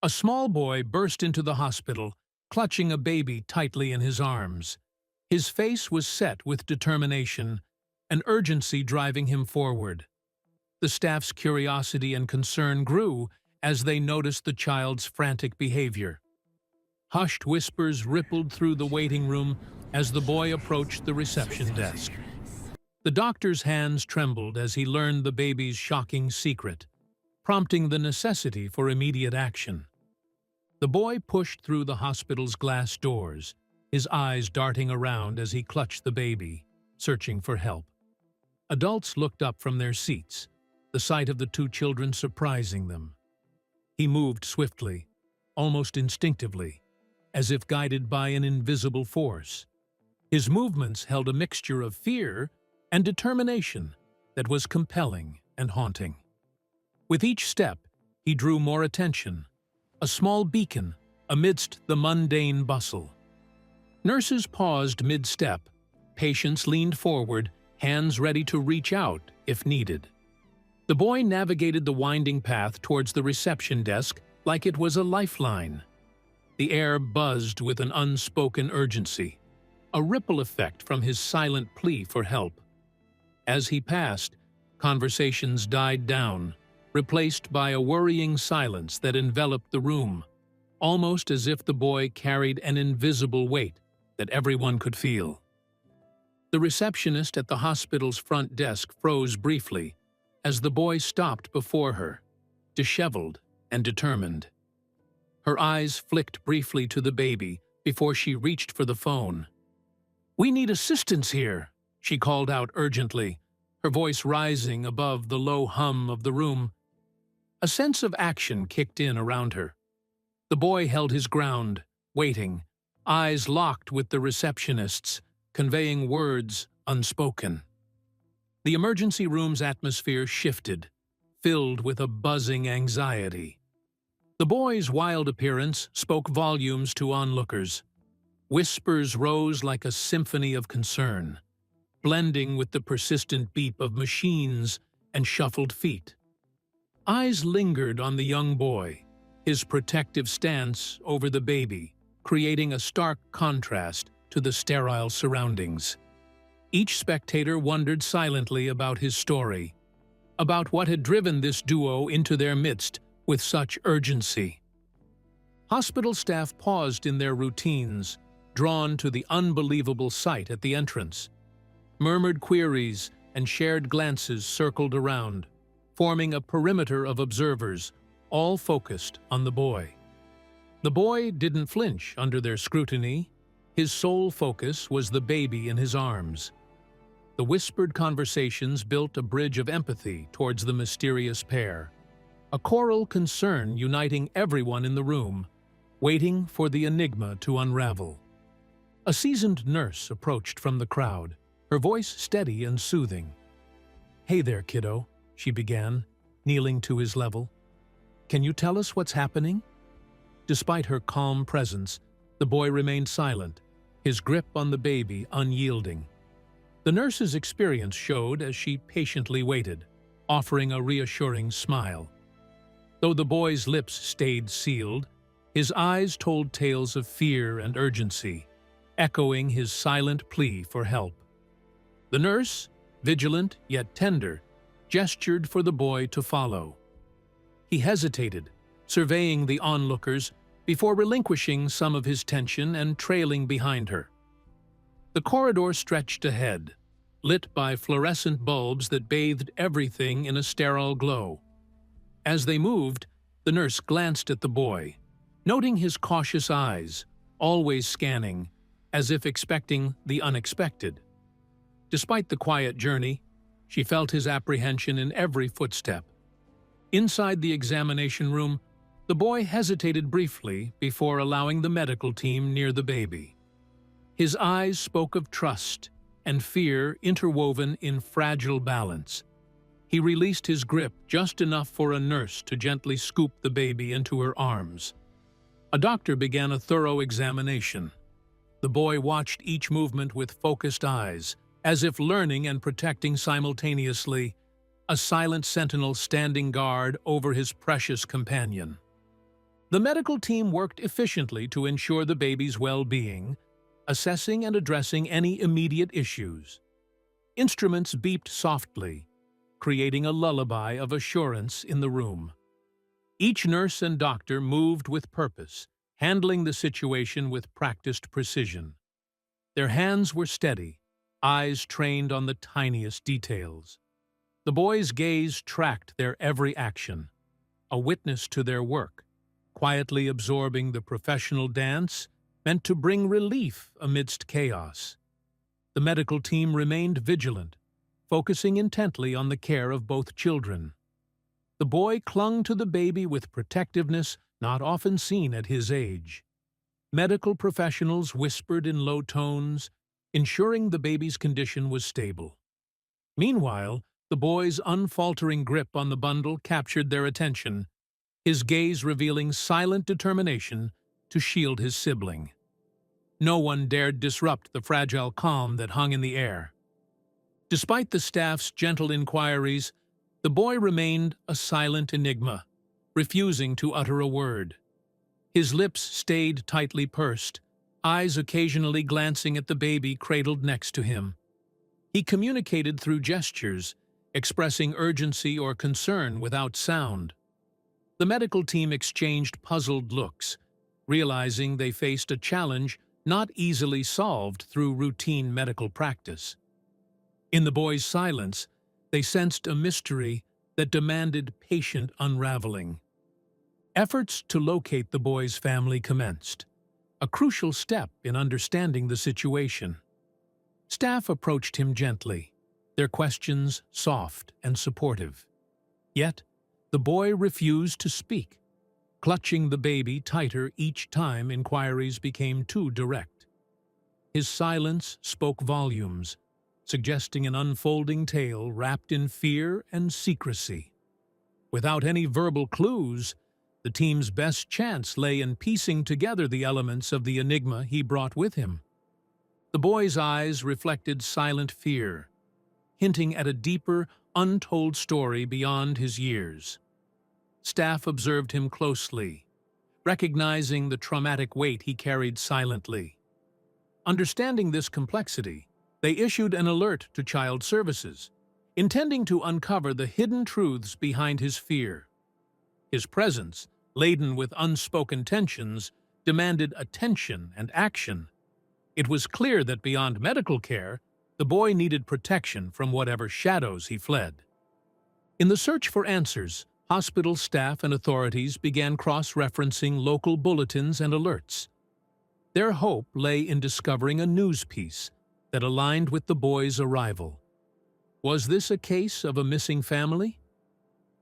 A small boy burst into the hospital, clutching a baby tightly in his arms. His face was set with determination, an urgency driving him forward. The staff's curiosity and concern grew as they noticed the child's frantic behavior. Hushed whispers rippled through the waiting room as the boy approached the reception desk. The doctor's hands trembled as he learned the baby's shocking secret, prompting the necessity for immediate action. The boy pushed through the hospital's glass doors, his eyes darting around as he clutched the baby, searching for help. Adults looked up from their seats, the sight of the two children surprising them. He moved swiftly, almost instinctively, as if guided by an invisible force. His movements held a mixture of fear and determination that was compelling and haunting. With each step, he drew more attention, a small beacon amidst the mundane bustle. Nurses paused mid-step, patients leaned forward, hands ready to reach out if needed. The boy navigated the winding path towards the reception desk like it was a lifeline. The air buzzed with an unspoken urgency, a ripple effect from his silent plea for help. As he passed, conversations died down, replaced by a worrying silence that enveloped the room, almost as if the boy carried an invisible weight that everyone could feel. The receptionist at the hospital's front desk froze briefly as the boy stopped before her, disheveled and determined. Her eyes flicked briefly to the baby before she reached for the phone. "We need assistance here," she called out urgently, her voice rising above the low hum of the room. A sense of action kicked in around her. The boy held his ground, waiting, eyes locked with the receptionist's, conveying words unspoken. The emergency room's atmosphere shifted, filled with a buzzing anxiety. The boy's wild appearance spoke volumes to onlookers. Whispers rose like a symphony of concern, blending with the persistent beep of machines and shuffled feet. Eyes lingered on the young boy, his protective stance over the baby, creating a stark contrast to the sterile surroundings. Each spectator wondered silently about his story, about what had driven this duo into their midst with such urgency. Hospital staff paused in their routines, drawn to the unbelievable sight at the entrance. Murmured queries and shared glances circled around, forming a perimeter of observers, all focused on the boy. The boy didn't flinch under their scrutiny. His sole focus was the baby in his arms. The whispered conversations built a bridge of empathy towards the mysterious pair, a choral concern uniting everyone in the room, waiting for the enigma to unravel. A seasoned nurse approached from the crowd, her voice steady and soothing. "Hey there, kiddo," she began, kneeling to his level. "Can you tell us what's happening?" Despite her calm presence, the boy remained silent, his grip on the baby unyielding. The nurse's experience showed as she patiently waited, offering a reassuring smile. Though the boy's lips stayed sealed, his eyes told tales of fear and urgency, echoing his silent plea for help. The nurse, vigilant yet tender, gestured for the boy to follow. He hesitated, surveying the onlookers before relinquishing some of his tension and trailing behind her. The corridor stretched ahead, lit by fluorescent bulbs that bathed everything in a sterile glow. As they moved, the nurse glanced at the boy, noting his cautious eyes, always scanning, as if expecting the unexpected. Despite the quiet journey, she felt his apprehension in every footstep. Inside the examination room, the boy hesitated briefly before allowing the medical team near the baby. His eyes spoke of trust and fear interwoven in fragile balance. He released his grip just enough for a nurse to gently scoop the baby into her arms. A doctor began a thorough examination. The boy watched each movement with focused eyes, as if learning and protecting simultaneously, a silent sentinel standing guard over his precious companion. The medical team worked efficiently to ensure the baby's well-being, assessing and addressing any immediate issues. Instruments beeped softly, creating a lullaby of assurance in the room. Each nurse and doctor moved with purpose, handling the situation with practiced precision. Their hands were steady, eyes trained on the tiniest details. The boy's gaze tracked their every action, a witness to their work, quietly absorbing the professional dance meant to bring relief amidst chaos. The medical team remained vigilant, focusing intently on the care of both children. The boy clung to the baby with protectiveness not often seen at his age. Medical professionals whispered in low tones, ensuring the baby's condition was stable. Meanwhile, the boy's unfaltering grip on the bundle captured their attention, his gaze revealing silent determination to shield his sibling. No one dared disrupt the fragile calm that hung in the air. Despite the staff's gentle inquiries, the boy remained a silent enigma, refusing to utter a word. His lips stayed tightly pursed, eyes occasionally glancing at the baby cradled next to him. He communicated through gestures, expressing urgency or concern without sound. The medical team exchanged puzzled looks, realizing they faced a challenge not easily solved through routine medical practice. In the boy's silence, they sensed a mystery that demanded patient unraveling. Efforts to locate the boy's family commenced, a crucial step in understanding the situation. Staff approached him gently, their questions soft and supportive. Yet, the boy refused to speak, clutching the baby tighter each time inquiries became too direct. His silence spoke volumes, suggesting an unfolding tale wrapped in fear and secrecy. Without any verbal clues, the team's best chance lay in piecing together the elements of the enigma he brought with him. The boy's eyes reflected silent fear, hinting at a deeper, untold story beyond his years. Staff observed him closely, recognizing the traumatic weight he carried silently. Understanding this complexity, they issued an alert to Child Services, intending to uncover the hidden truths behind his fear. His presence, laden with unspoken tensions, demanded attention and action. It was clear that beyond medical care, the boy needed protection from whatever shadows he fled. In the search for answers, hospital staff and authorities began cross-referencing local bulletins and alerts. Their hope lay in discovering a news piece that aligned with the boy's arrival. Was this a case of a missing family?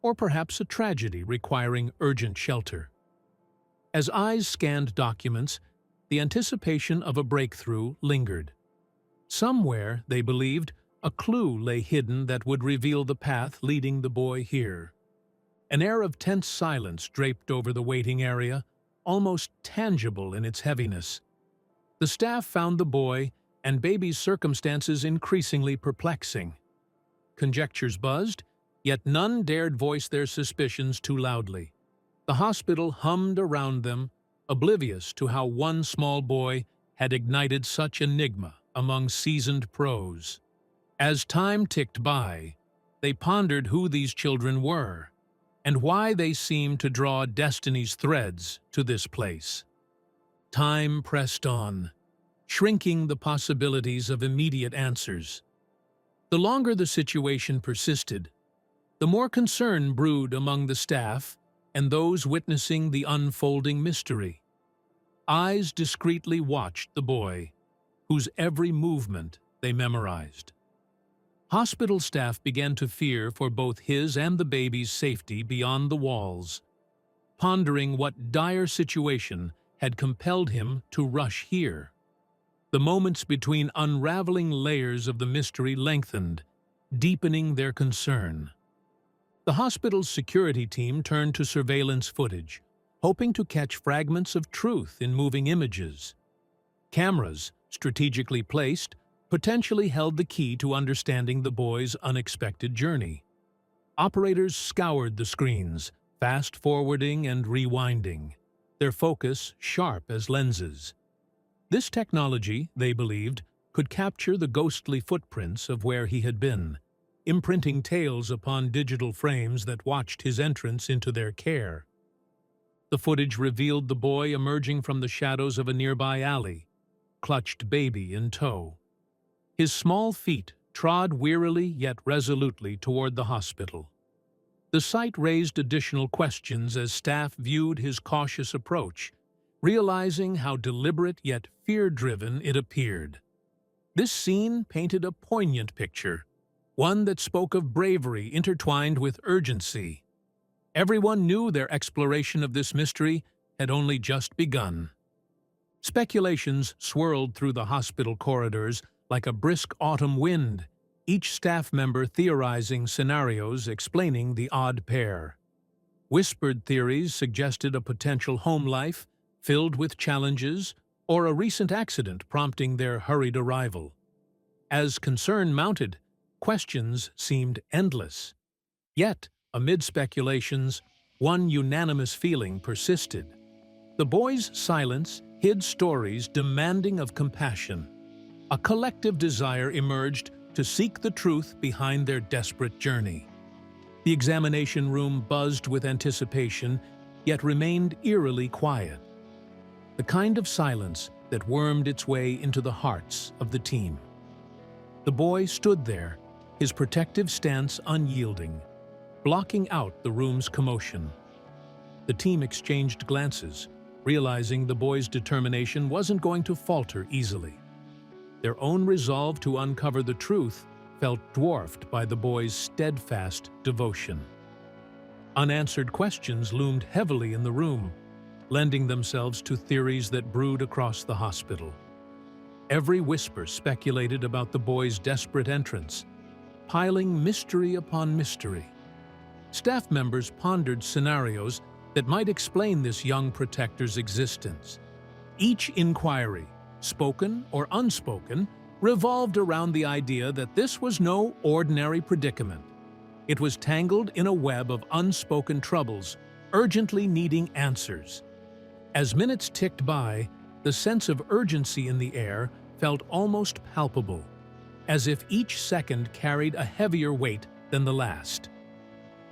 Or perhaps a tragedy requiring urgent shelter? As eyes scanned documents, the anticipation of a breakthrough lingered. Somewhere, they believed, a clue lay hidden that would reveal the path leading the boy here. An air of tense silence draped over the waiting area, almost tangible in its heaviness. The staff found the boy and baby's circumstances increasingly perplexing. Conjectures buzzed, yet none dared voice their suspicions too loudly. The hospital hummed around them, oblivious to how one small boy had ignited such enigma among seasoned pros. As time ticked by, they pondered who these children were and why they seemed to draw destiny's threads to this place. Time pressed on, shrinking the possibilities of immediate answers. The longer the situation persisted, the more concern brewed among the staff and those witnessing the unfolding mystery. Eyes discreetly watched the boy, whose every movement they memorized. Hospital staff began to fear for both his and the baby's safety beyond the walls, pondering what dire situation had compelled him to rush here. The moments between unraveling layers of the mystery lengthened, deepening their concern. The hospital's security team turned to surveillance footage, hoping to catch fragments of truth in moving images. Cameras, strategically placed, potentially held the key to understanding the boy's unexpected journey. Operators scoured the screens, fast-forwarding and rewinding, their focus sharp as lenses. This technology, they believed, could capture the ghostly footprints of where he had been, imprinting tales upon digital frames that watched his entrance into their care. The footage revealed the boy emerging from the shadows of a nearby alley, clutched baby in tow. His small feet trod wearily yet resolutely toward the hospital. The sight raised additional questions as staff viewed his cautious approach, realizing how deliberate yet fear-driven it appeared. This scene painted a poignant picture, one that spoke of bravery intertwined with urgency. Everyone knew their exploration of this mystery had only just begun. Speculations swirled through the hospital corridors like a brisk autumn wind, each staff member theorizing scenarios explaining the odd pair. Whispered theories suggested a potential home life filled with challenges or a recent accident prompting their hurried arrival. As concern mounted, questions seemed endless. Yet, amid speculations, one unanimous feeling persisted. The boys' silence hid stories demanding of compassion. A collective desire emerged to seek the truth behind their desperate journey. The examination room buzzed with anticipation, yet remained eerily quiet. The kind of silence that wormed its way into the hearts of the team. The boy stood there, his protective stance unyielding, blocking out the room's commotion. The team exchanged glances, realizing the boy's determination wasn't going to falter easily. Their own resolve to uncover the truth felt dwarfed by the boy's steadfast devotion. Unanswered questions loomed heavily in the room, lending themselves to theories that brewed across the hospital. Every whisper speculated about the boy's desperate entrance, piling mystery upon mystery. Staff members pondered scenarios that might explain this young protector's existence. Each inquiry, spoken or unspoken, revolved around the idea that this was no ordinary predicament. It was tangled in a web of unspoken troubles, urgently needing answers. As minutes ticked by, the sense of urgency in the air felt almost palpable, as if each second carried a heavier weight than the last.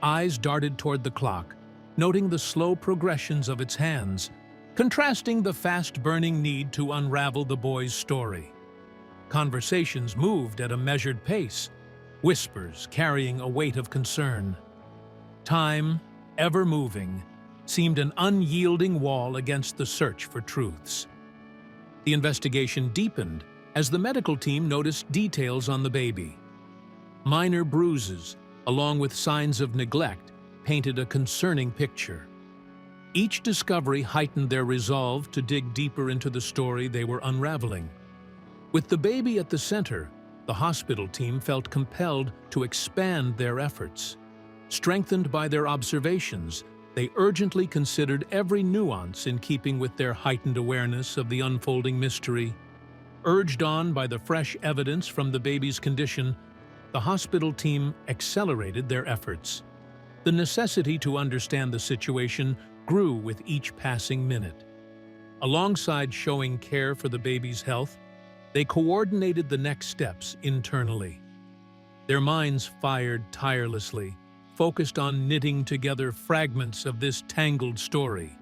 Eyes darted toward the clock, noting the slow progressions of its hands, contrasting the fast-burning need to unravel the boy's story. Conversations moved at a measured pace, whispers carrying a weight of concern. Time, ever moving, seemed an unyielding wall against the search for truths. The investigation deepened as the medical team noticed details on the baby. Minor bruises, along with signs of neglect, painted a concerning picture. Each discovery heightened their resolve to dig deeper into the story they were unraveling. With the baby at the center, the hospital team felt compelled to expand their efforts. Strengthened by their observations, they urgently considered every nuance in keeping with their heightened awareness of the unfolding mystery. Urged on by the fresh evidence from the baby's condition, the hospital team accelerated their efforts. The necessity to understand the situation grew with each passing minute. Alongside showing care for the baby's health, they coordinated the next steps internally. Their minds fired tirelessly, focused on knitting together fragments of this tangled story.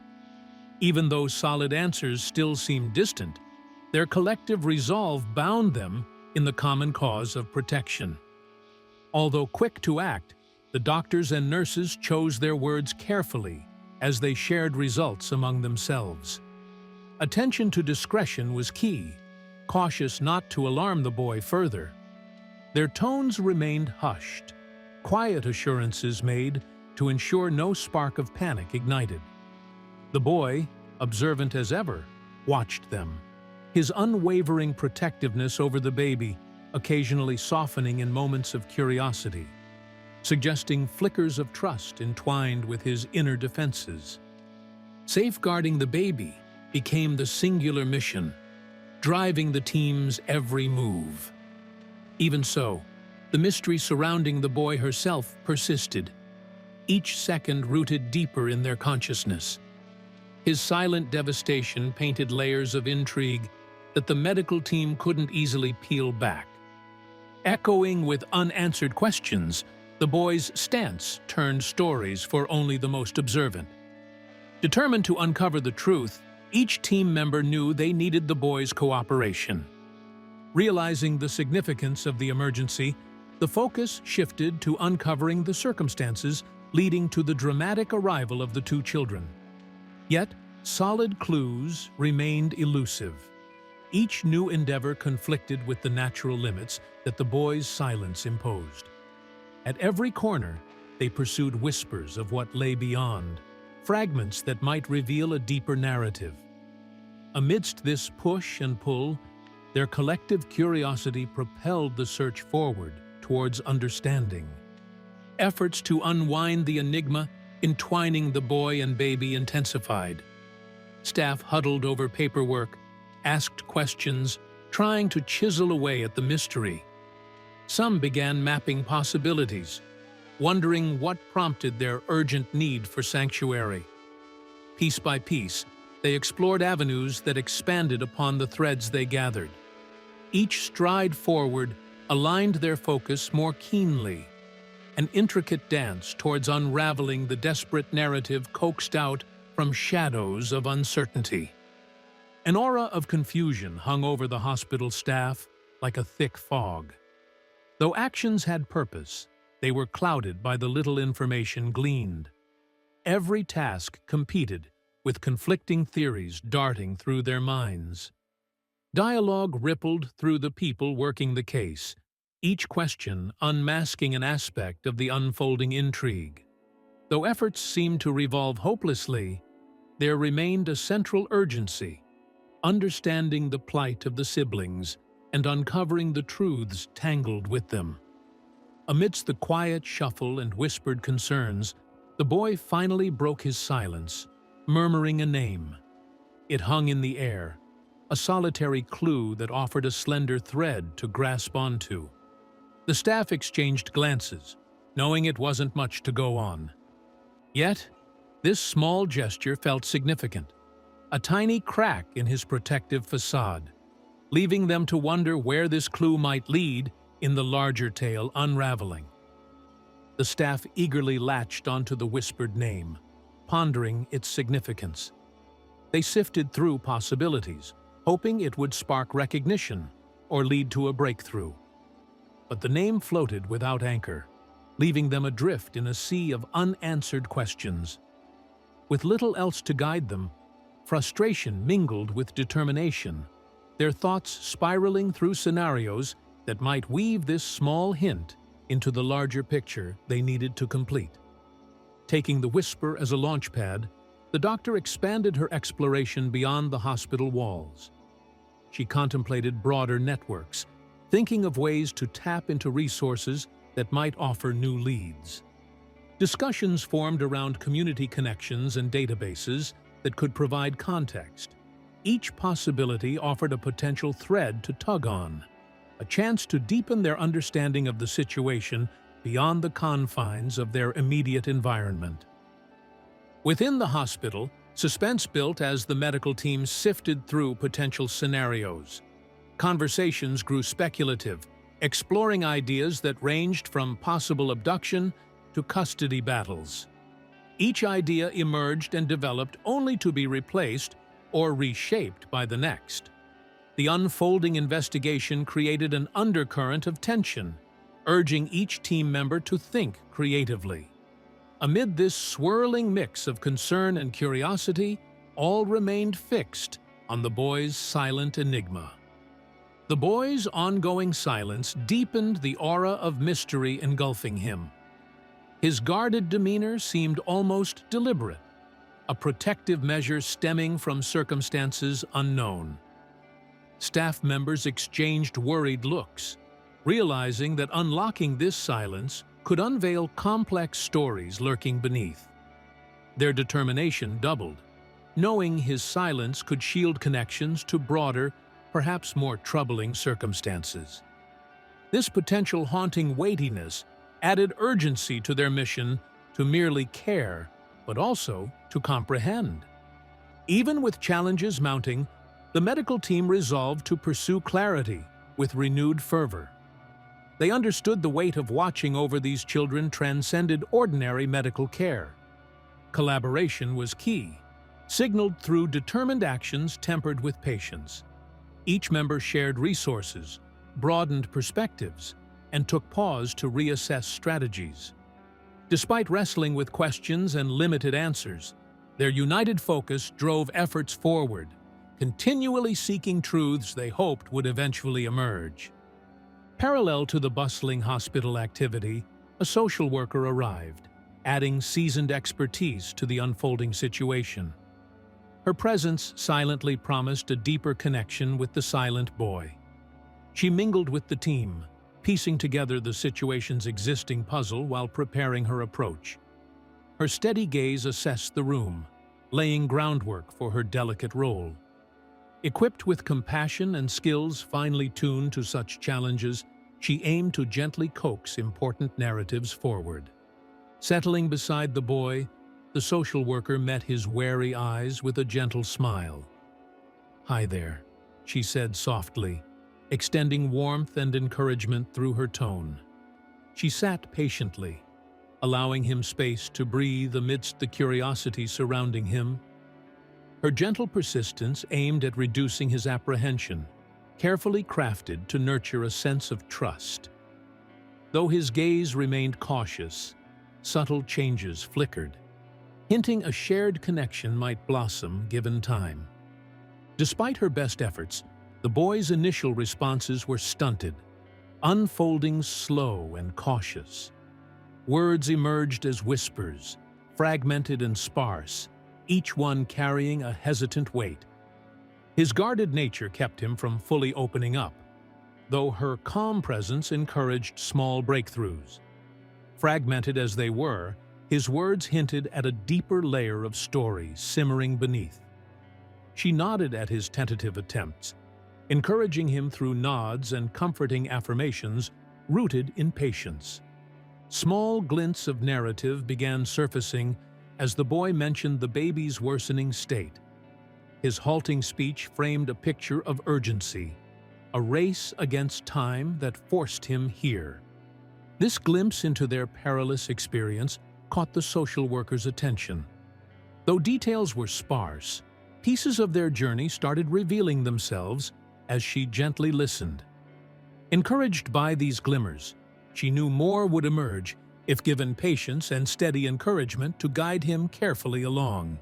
Even though solid answers still seemed distant, their collective resolve bound them in the common cause of protection. Although quick to act, the doctors and nurses chose their words carefully as they shared results among themselves. Attention to discretion was key, cautious not to alarm the boy further. Their tones remained hushed, quiet assurances made to ensure no spark of panic ignited. The boy, observant as ever, watched them, his unwavering protectiveness over the baby occasionally softening in moments of curiosity, suggesting flickers of trust entwined with his inner defenses. Safeguarding the baby became the singular mission, driving the team's every move. Even so, the mystery surrounding the boy herself persisted, each second rooted deeper in their consciousness. His silent devastation painted layers of intrigue that the medical team couldn't easily peel back. Echoing with unanswered questions, the boy's stance turned stories for only the most observant. Determined to uncover the truth, each team member knew they needed the boy's cooperation. Realizing the significance of the emergency, the focus shifted to uncovering the circumstances leading to the dramatic arrival of the two children. Yet, solid clues remained elusive. Each new endeavor conflicted with the natural limits that the boy's silence imposed. At every corner, they pursued whispers of what lay beyond, fragments that might reveal a deeper narrative. Amidst this push and pull, their collective curiosity propelled the search forward towards understanding. Efforts to unwind the enigma entwining the boy and baby intensified. Staff huddled over paperwork, asked questions, trying to chisel away at the mystery. Some began mapping possibilities, wondering what prompted their urgent need for sanctuary. Piece by piece, they explored avenues that expanded upon the threads they gathered. Each stride forward aligned their focus more keenly, an intricate dance towards unraveling the desperate narrative coaxed out from shadows of uncertainty. An aura of confusion hung over the hospital staff like a thick fog. Though actions had purpose, they were clouded by the little information gleaned. Every task competed with conflicting theories darting through their minds. Dialogue rippled through the people working the case, each question unmasking an aspect of the unfolding intrigue. Though efforts seemed to revolve hopelessly, there remained a central urgency, understanding the plight of the siblings and uncovering the truths tangled with them. Amidst the quiet shuffle and whispered concerns, the boy finally broke his silence, murmuring a name. It hung in the air, a solitary clue that offered a slender thread to grasp onto. The staff exchanged glances, knowing it wasn't much to go on. Yet, this small gesture felt significant, a tiny crack in his protective facade, leaving them to wonder where this clue might lead in the larger tale unraveling. The staff eagerly latched onto the whispered name, pondering its significance. They sifted through possibilities, hoping it would spark recognition or lead to a breakthrough. But the name floated without anchor, leaving them adrift in a sea of unanswered questions. With little else to guide them, frustration mingled with determination, their thoughts spiraling through scenarios that might weave this small hint into the larger picture they needed to complete. Taking the whisper as a launchpad, the doctor expanded her exploration beyond the hospital walls. She contemplated broader networks, thinking of ways to tap into resources that might offer new leads. Discussions formed around community connections and databases that could provide context. Each possibility offered a potential thread to tug on, a chance to deepen their understanding of the situation beyond the confines of their immediate environment. Within the hospital, suspense built as the medical team sifted through potential scenarios. Conversations grew speculative, exploring ideas that ranged from possible abduction to custody battles. Each idea emerged and developed only to be replaced or reshaped by the next. The unfolding investigation created an undercurrent of tension, urging each team member to think creatively. Amid this swirling mix of concern and curiosity, all remained fixed on the boy's silent enigma. The boy's ongoing silence deepened the aura of mystery engulfing him. His guarded demeanor seemed almost deliberate, a protective measure stemming from circumstances unknown. Staff members exchanged worried looks, realizing that unlocking this silence could unveil complex stories lurking beneath. Their determination doubled, knowing his silence could shield connections to broader, perhaps more troubling circumstances. This potential haunting weightiness added urgency to their mission to merely care, but also to comprehend. Even with challenges mounting, the medical team resolved to pursue clarity with renewed fervor. They understood the weight of watching over these children transcended ordinary medical care. Collaboration was key, signaled through determined actions tempered with patience. Each member shared resources, broadened perspectives, and took pause to reassess strategies. Despite wrestling with questions and limited answers, their united focus drove efforts forward, continually seeking truths they hoped would eventually emerge. Parallel to the bustling hospital activity, a social worker arrived, adding seasoned expertise to the unfolding situation. Her presence silently promised a deeper connection with the silent boy. She mingled with the team, piecing together the situation's existing puzzle while preparing her approach. Her steady gaze assessed the room, laying groundwork for her delicate role. Equipped with compassion and skills finely tuned to such challenges, she aimed to gently coax important narratives forward. Settling beside the boy, the social worker met his wary eyes with a gentle smile. "Hi there," she said softly, extending warmth and encouragement through her tone. She sat patiently, allowing him space to breathe amidst the curiosity surrounding him. Her gentle persistence aimed at reducing his apprehension, carefully crafted to nurture a sense of trust. Though his gaze remained cautious, subtle changes flickered, hinting a shared connection might blossom given time. Despite her best efforts, the boy's initial responses were stunted, unfolding slow and cautious. Words emerged as whispers, fragmented and sparse, each one carrying a hesitant weight. His guarded nature kept him from fully opening up, though her calm presence encouraged small breakthroughs. Fragmented as they were, his words hinted at a deeper layer of story simmering beneath. She nodded at his tentative attempts, encouraging him through nods and comforting affirmations rooted in patience. Small glints of narrative began surfacing as the boy mentioned the baby's worsening state. His halting speech framed a picture of urgency, a race against time that forced him here. This glimpse into their perilous experience caught the social worker's attention. Though details were sparse, pieces of their journey started revealing themselves as she gently listened. Encouraged by these glimmers, she knew more would emerge if given patience and steady encouragement to guide him carefully along.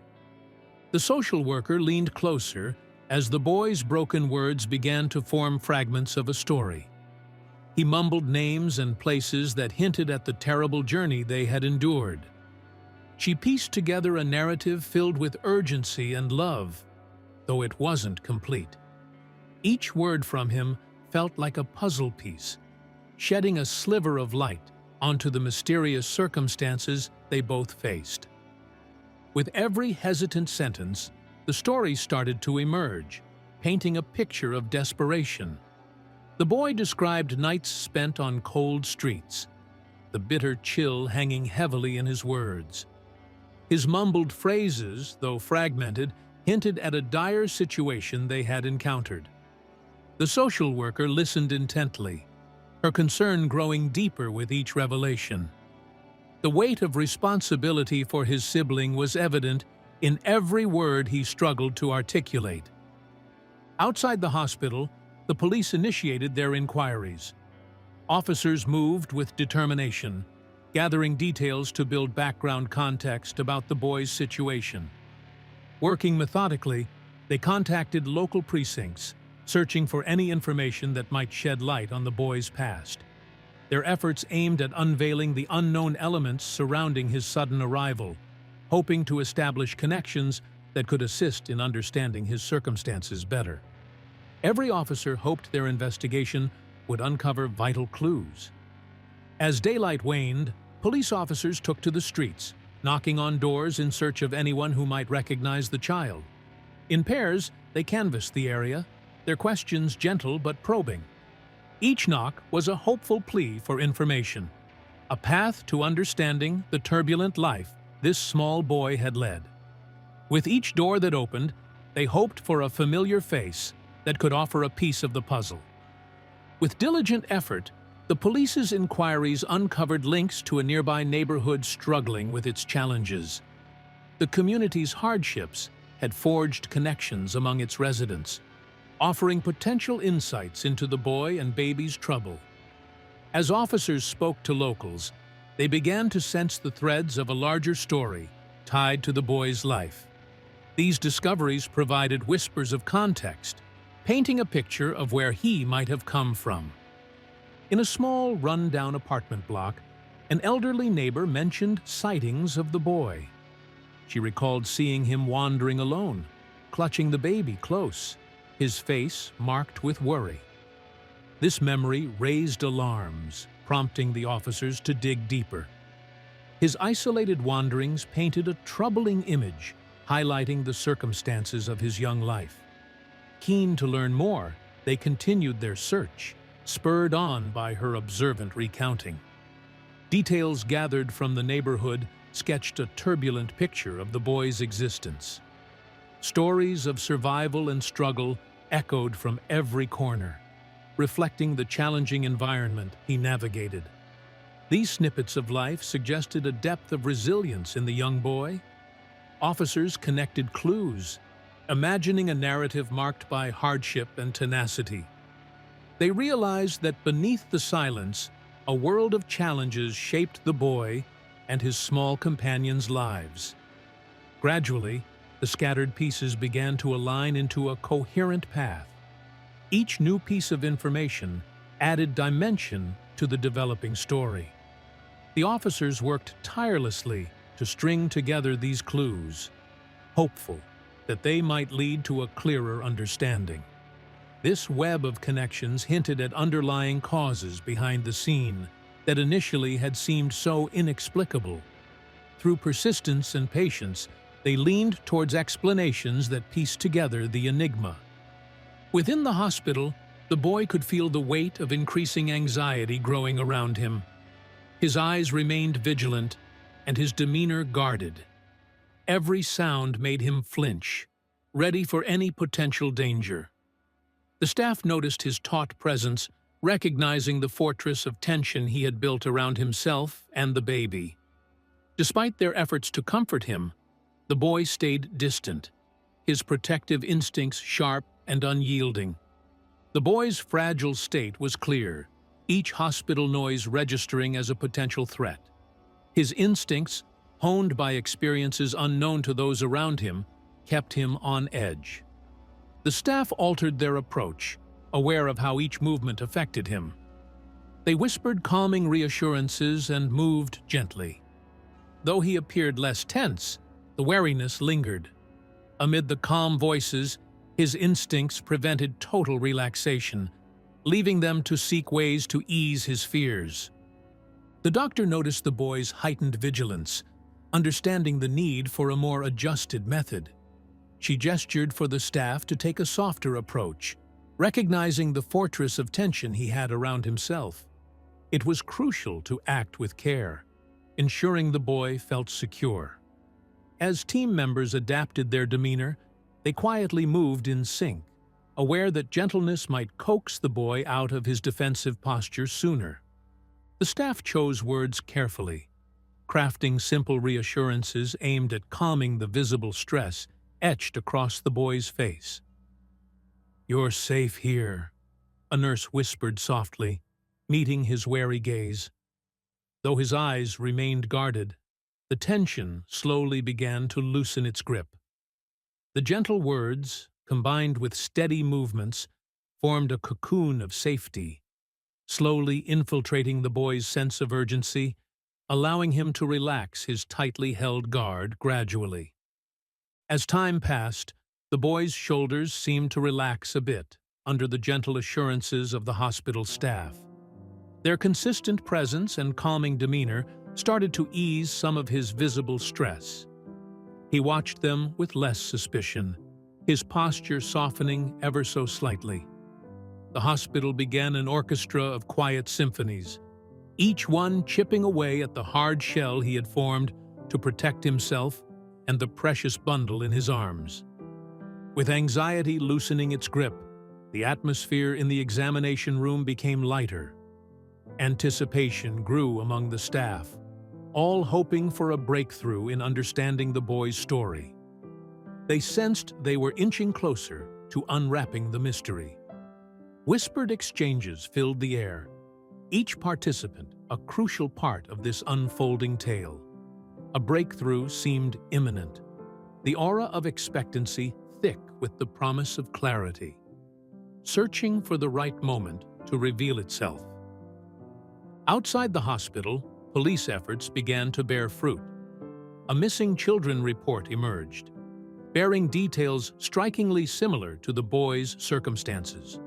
The social worker leaned closer as the boy's broken words began to form fragments of a story. He mumbled names and places that hinted at the terrible journey they had endured. She pieced together a narrative filled with urgency and love, though it wasn't complete. Each word from him felt like a puzzle piece, shedding a sliver of light onto the mysterious circumstances they both faced. With every hesitant sentence, the story started to emerge, painting a picture of desperation. The boy described nights spent on cold streets, the bitter chill hanging heavily in his words. His mumbled phrases, though fragmented, hinted at a dire situation they had encountered. The social worker listened intently, her concern growing deeper with each revelation. The weight of responsibility for his sibling was evident in every word he struggled to articulate. Outside the hospital, the police initiated their inquiries. Officers moved with determination, gathering details to build background context about the boy's situation. Working methodically, they contacted local precincts, searching for any information that might shed light on the boy's past. Their efforts aimed at unveiling the unknown elements surrounding his sudden arrival, hoping to establish connections that could assist in understanding his circumstances better. Every officer hoped their investigation would uncover vital clues. As daylight waned, police officers took to the streets, knocking on doors in search of anyone who might recognize the child. In pairs, they canvassed the area, their questions gentle but probing. Each knock was a hopeful plea for information, a path to understanding the turbulent life this small boy had led. With each door that opened, they hoped for a familiar face that could offer a piece of the puzzle. With diligent effort, the police's inquiries uncovered links to a nearby neighborhood struggling with its challenges. The community's hardships had forged connections among its residents, offering potential insights into the boy and baby's trouble. As officers spoke to locals, they began to sense the threads of a larger story tied to the boy's life. These discoveries provided whispers of context, painting a picture of where he might have come from. In a small, run-down apartment block, an elderly neighbor mentioned sightings of the boy. She recalled seeing him wandering alone, clutching the baby close, his face marked with worry. This memory raised alarms, prompting the officers to dig deeper. His isolated wanderings painted a troubling image, highlighting the circumstances of his young life. Keen to learn more, they continued their search, spurred on by her observant recounting. Details gathered from the neighborhood sketched a turbulent picture of the boy's existence. Stories of survival and struggle echoed from every corner, reflecting the challenging environment he navigated. These snippets of life suggested a depth of resilience in the young boy. Officers connected clues, imagining a narrative marked by hardship and tenacity. They realized that beneath the silence, a world of challenges shaped the boy and his small companions' lives. Gradually, the scattered pieces began to align into a coherent path. Each new piece of information added dimension to the developing story. The officers worked tirelessly to string together these clues, hopeful that they might lead to a clearer understanding. This web of connections hinted at underlying causes behind the scene that initially had seemed so inexplicable. Through persistence and patience, they leaned towards explanations that pieced together the enigma. Within the hospital, the boy could feel the weight of increasing anxiety growing around him. His eyes remained vigilant, and his demeanor guarded. Every sound made him flinch, ready for any potential danger. The staff noticed his taut presence, recognizing the fortress of tension he had built around himself and the baby. Despite their efforts to comfort him, the boy stayed distant, his protective instincts sharp and unyielding. The boy's fragile state was clear, each hospital noise registering as a potential threat. His instincts, honed by experiences unknown to those around him, kept him on edge. The staff altered their approach, aware of how each movement affected him. They whispered calming reassurances and moved gently. Though he appeared less tense, the wariness lingered. Amid the calm voices, his instincts prevented total relaxation, leaving them to seek ways to ease his fears. The doctor noticed the boy's heightened vigilance, understanding the need for a more adjusted method. She gestured for the staff to take a softer approach, recognizing the fortress of tension he had around himself. It was crucial to act with care, ensuring the boy felt secure. As team members adapted their demeanor, they quietly moved in sync, aware that gentleness might coax the boy out of his defensive posture sooner. The staff chose words carefully, crafting simple reassurances aimed at calming the visible stress etched across the boy's face. "You're safe here," a nurse whispered softly, meeting his wary gaze. Though his eyes remained guarded, the tension slowly began to loosen its grip. The gentle words, combined with steady movements, formed a cocoon of safety, slowly infiltrating the boy's sense of urgency, allowing him to relax his tightly held guard gradually. As time passed, the boy's shoulders seemed to relax a bit under the gentle assurances of the hospital staff. Their consistent presence and calming demeanor started to ease some of his visible stress. He watched them with less suspicion, his posture softening ever so slightly. The hospital began an orchestra of quiet symphonies, each one chipping away at the hard shell he had formed to protect himself and the precious bundle in his arms. With anxiety loosening its grip, the atmosphere in the examination room became lighter. Anticipation grew among the staff, all hoping for a breakthrough in understanding the boy's story. They sensed they were inching closer to unwrapping the mystery. Whispered exchanges filled the air, each participant a crucial part of this unfolding tale. A breakthrough seemed imminent, the aura of expectancy thick with the promise of clarity, searching for the right moment to reveal itself. Outside the hospital, police efforts began to bear fruit. A missing children report emerged, bearing details strikingly similar to the boys' circumstances.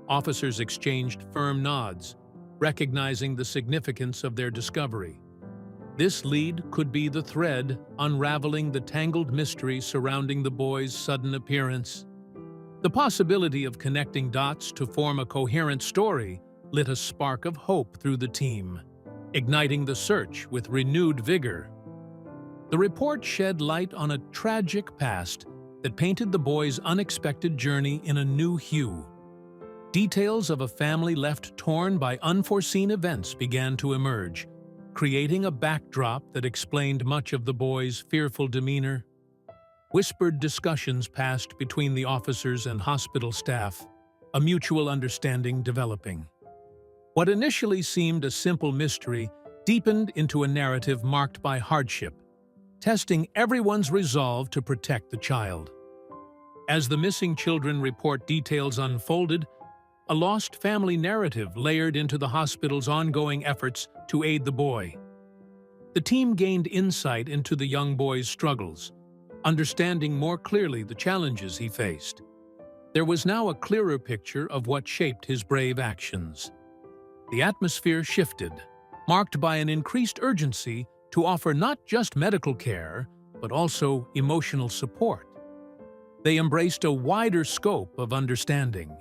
Officers exchanged firm nods, recognizing the significance of their discovery. This lead could be the thread unraveling the tangled mystery surrounding the boy's sudden appearance. The possibility of connecting dots to form a coherent story lit a spark of hope through the team, igniting the search with renewed vigor. The report shed light on a tragic past that painted the boy's unexpected journey in a new hue. Details of a family left torn by unforeseen events began to emerge, creating a backdrop that explained much of the boy's fearful demeanor. Whispered discussions passed between the officers and hospital staff, a mutual understanding developing. What initially seemed a simple mystery deepened into a narrative marked by hardship, testing everyone's resolve to protect the child. As the missing children report details unfolded, a lost family narrative layered into the hospital's ongoing efforts to aid the boy. The team gained insight into the young boy's struggles, understanding more clearly the challenges he faced. There was now a clearer picture of what shaped his brave actions. The atmosphere shifted, marked by an increased urgency to offer not just medical care, but also emotional support. They embraced a wider scope of understanding.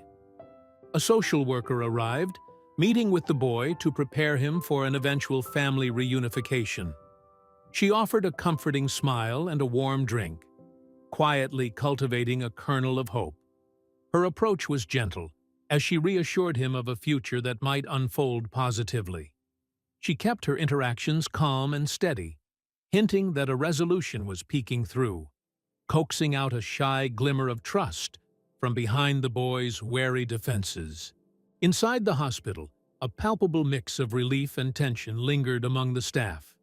A social worker arrived, meeting with the boy to prepare him for an eventual family reunification. She offered a comforting smile and a warm drink, quietly cultivating a kernel of hope. Her approach was gentle, as she reassured him of a future that might unfold positively. She kept her interactions calm and steady, hinting that a resolution was peeking through, coaxing out a shy glimmer of trust from behind the boy's wary defenses. Inside the hospital, a palpable mix of relief and tension lingered among the staff.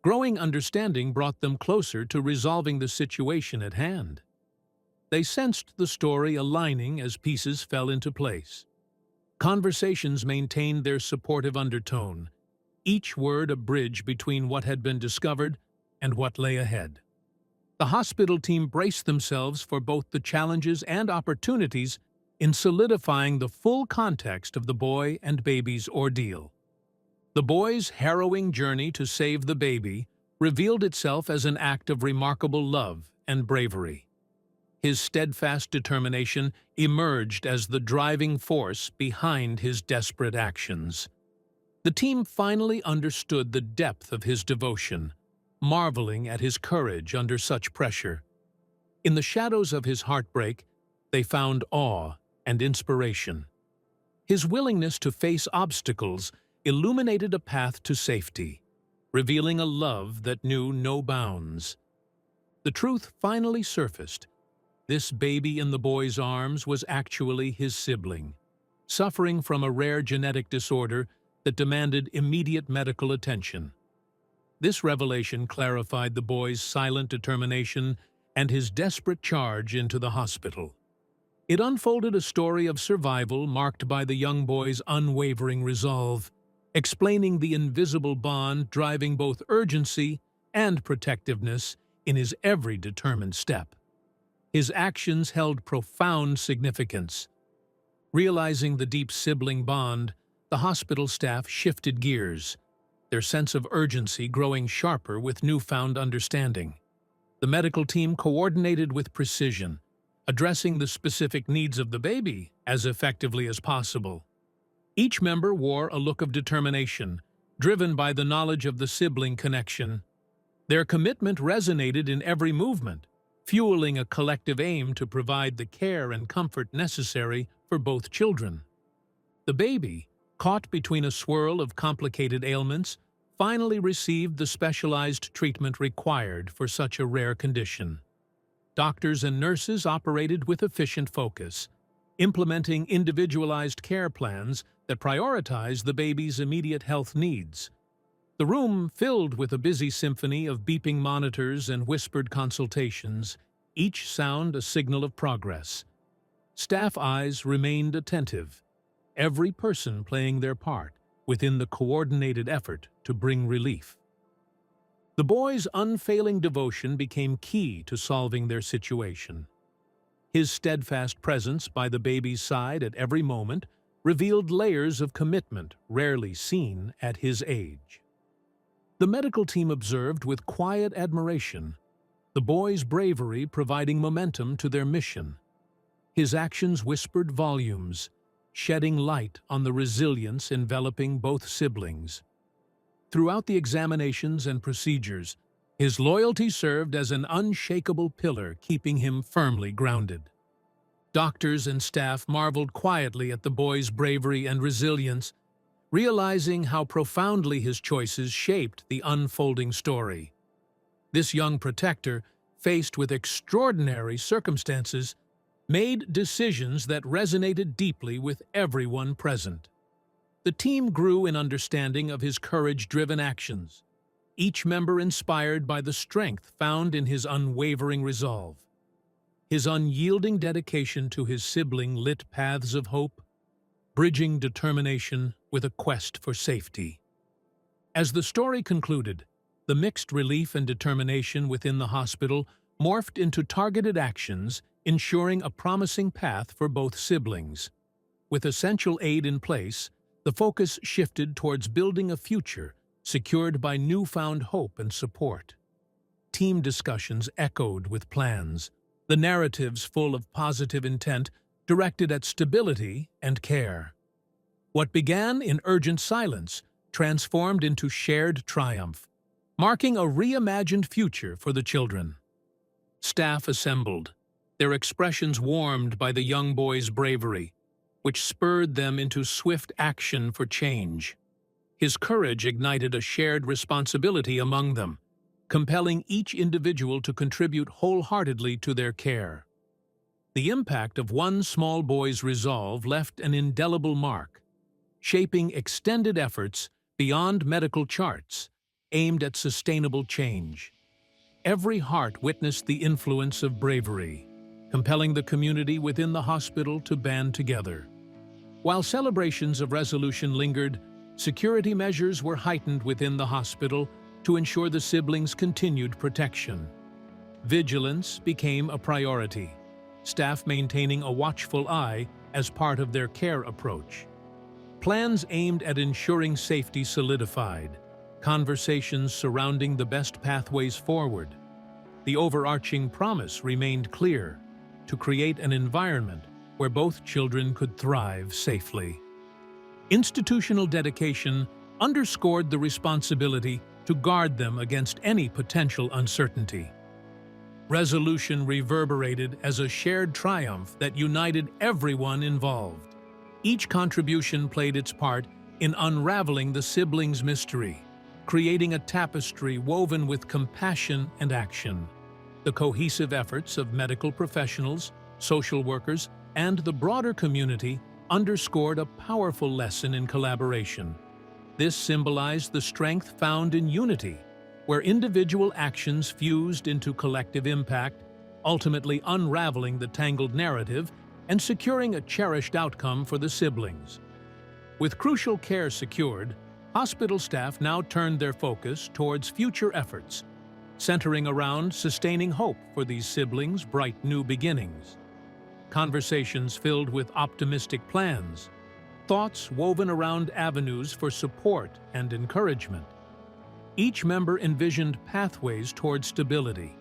Growing understanding brought them closer to resolving the situation at hand. They sensed the story aligning as pieces fell into place. Conversations maintained their supportive undertone, each word a bridge between what had been discovered and what lay ahead. The hospital team braced themselves for both the challenges and opportunities in solidifying the full context of the boy and baby's ordeal. The boy's harrowing journey to save the baby revealed itself as an act of remarkable love and bravery. His steadfast determination emerged as the driving force behind his desperate actions. The team finally understood the depth of his devotion, marveling at his courage under such pressure. In the shadows of his heartbreak, they found awe and inspiration. His willingness to face obstacles illuminated a path to safety, revealing a love that knew no bounds. The truth finally surfaced. This baby in the boy's arms was actually his sibling, suffering from a rare genetic disorder that demanded immediate medical attention. This revelation clarified the boy's silent determination and his desperate charge into the hospital. It unfolded a story of survival marked by the young boy's unwavering resolve, explaining the invisible bond driving both urgency and protectiveness in his every determined step. His actions held profound significance. Realizing the deep sibling bond, the hospital staff shifted gears, their sense of urgency growing sharper with newfound understanding. The medical team coordinated with precision, addressing the specific needs of the baby as effectively as possible. Each member wore a look of determination, driven by the knowledge of the sibling connection. Their commitment resonated in every movement, fueling a collective aim to provide the care and comfort necessary for both children. The baby, caught between a swirl of complicated ailments, finally received the specialized treatment required for such a rare condition. Doctors and nurses operated with efficient focus, implementing individualized care plans that prioritize the baby's immediate health needs. The room filled with a busy symphony of beeping monitors and whispered consultations, each sound a signal of progress. Staff eyes remained attentive, every person playing their part within the coordinated effort to bring relief. The boy's unfailing devotion became key to solving their situation. His steadfast presence by the baby's side at every moment revealed layers of commitment rarely seen at his age. The medical team observed with quiet admiration, the boy's bravery providing momentum to their mission. His actions whispered volumes, shedding light on the resilience enveloping both siblings. Throughout the examinations and procedures, his loyalty served as an unshakable pillar keeping him firmly grounded. Doctors and staff marveled quietly at the boy's bravery and resilience, realizing how profoundly his choices shaped the unfolding story. This young protector, faced with extraordinary circumstances, made decisions that resonated deeply with everyone present. The team grew in understanding of his courage-driven actions, each member inspired by the strength found in his unwavering resolve. His unyielding dedication to his sibling lit paths of hope, bridging determination with a quest for safety. As the story concluded, the mixed relief and determination within the hospital morphed into targeted actions, ensuring a promising path for both siblings. With essential aid in place, the focus shifted towards building a future secured by newfound hope and support. Team discussions echoed with plans, the narratives full of positive intent directed at stability and care. What began in urgent silence transformed into shared triumph, marking a reimagined future for the children. Staff assembled, their expressions warmed by the young boy's bravery, which spurred them into swift action for change. His courage ignited a shared responsibility among them, compelling each individual to contribute wholeheartedly to their care. The impact of one small boy's resolve left an indelible mark, shaping extended efforts beyond medical charts, aimed at sustainable change. Every heart witnessed the influence of bravery, compelling the community within the hospital to band together. While celebrations of resolution lingered, security measures were heightened within the hospital to ensure the siblings' continued protection. Vigilance became a priority, staff maintaining a watchful eye as part of their care approach. Plans aimed at ensuring safety solidified, conversations surrounding the best pathways forward. The overarching promise remained clear: to create an environment where both children could thrive safely. Institutional dedication underscored the responsibility to guard them against any potential uncertainty. Resolution reverberated as a shared triumph that united everyone involved. Each contribution played its part in unraveling the siblings' mystery, creating a tapestry woven with compassion and action. The cohesive efforts of medical professionals, social workers, and the broader community underscored a powerful lesson in collaboration. This symbolized the strength found in unity, where individual actions fused into collective impact, ultimately unraveling the tangled narrative and securing a cherished outcome for the siblings. With crucial care secured, hospital staff now turned their focus towards future efforts, centering around sustaining hope for these siblings' bright new beginnings. Conversations filled with optimistic plans, thoughts woven around avenues for support and encouragement. Each member envisioned pathways toward stability,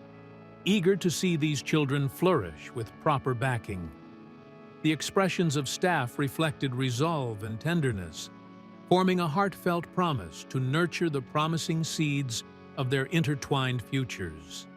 eager to see these children flourish with proper backing. The expressions of staff reflected resolve and tenderness, forming a heartfelt promise to nurture the promising seeds of their intertwined futures.